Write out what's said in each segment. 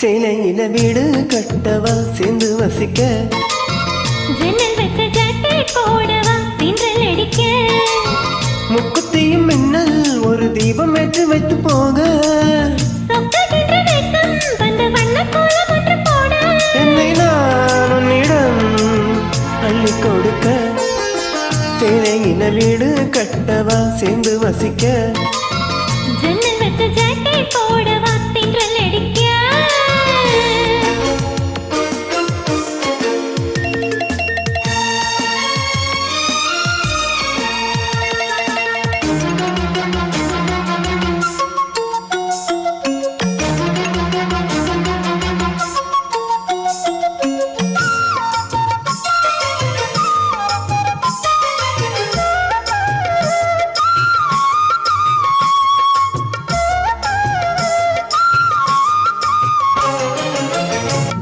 சேலையில வீடு கட்டவா சேர்ந்து வசிக்க ஜன்னல் வச்ச ஜட்டை போடவா தின்றல் அடிக்க முக்குத்தியும் மின்னல் ஒரு தீபம் ஏற்றி வைத்து போக சொக்ககின்ற வெக்கம் வந்த வண்ண கோலம் ஒன்று போட என்னை நான் உன்னிடம் அள்ளி கொடுக்க சேலையில வீடு கட்டவா சேர்ந்து வசிக்க ஜன்னல் வச்ச ஜட்டை போடவா தின்றல் அடிக்க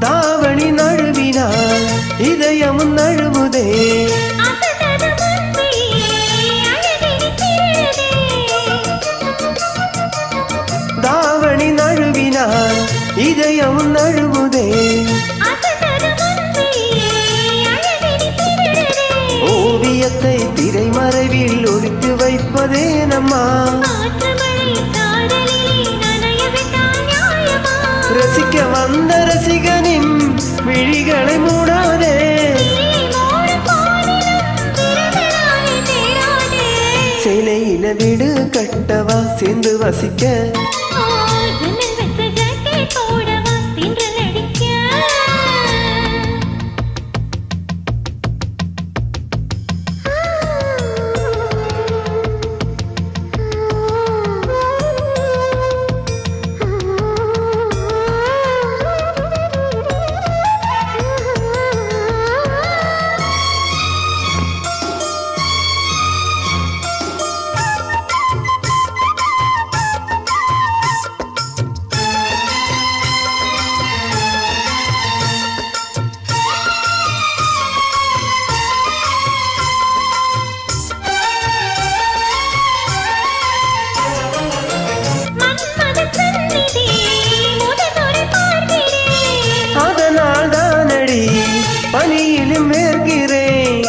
தாவணி நழுவினால் இதயமும் நழுவுதே தாவணி நழுவினால் இதயமும் நழுவுதே ஓவியத்தை திரைமறைவில் ஒழித்து வைப்பதே நம்மா ரசிக்க வந்த ரசிகனின் விழிகளை மூடாதே சேலையில வீடு கட்டவா சேர்ந்து வசிக்க பணியிலும் வேர்கிறேன்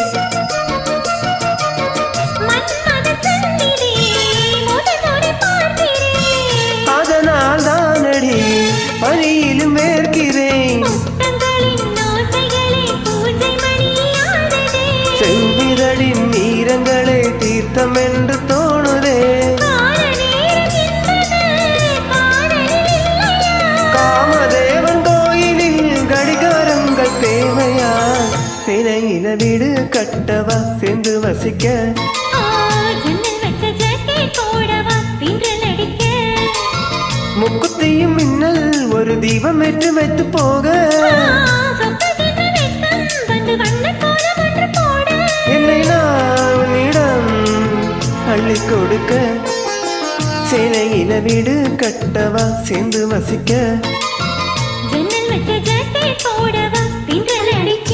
அதனால் தானடி பணியிலும் வேர்கிறேன் செவ்விரலின் நீரங்களே தீர்த்தம் என்று தோணுதே காமதேவன் கோயிலில் கடிகாரங்கள் தேவையா சேலையில வீடு கட்டவா சேர்ந்து வசிக்க முக்குத்தியும் மின்னல் ஒரு தீபம் ஏற்றி வைத்து போக என்னை நான் உன்னிடம் அள்ளி கொடுக்க சேலையில வீடு கட்டவா சேர்ந்து வசிக்க ஜன்னல் வச்ச ஜட்டை போடவா தின்றல் அடிக்க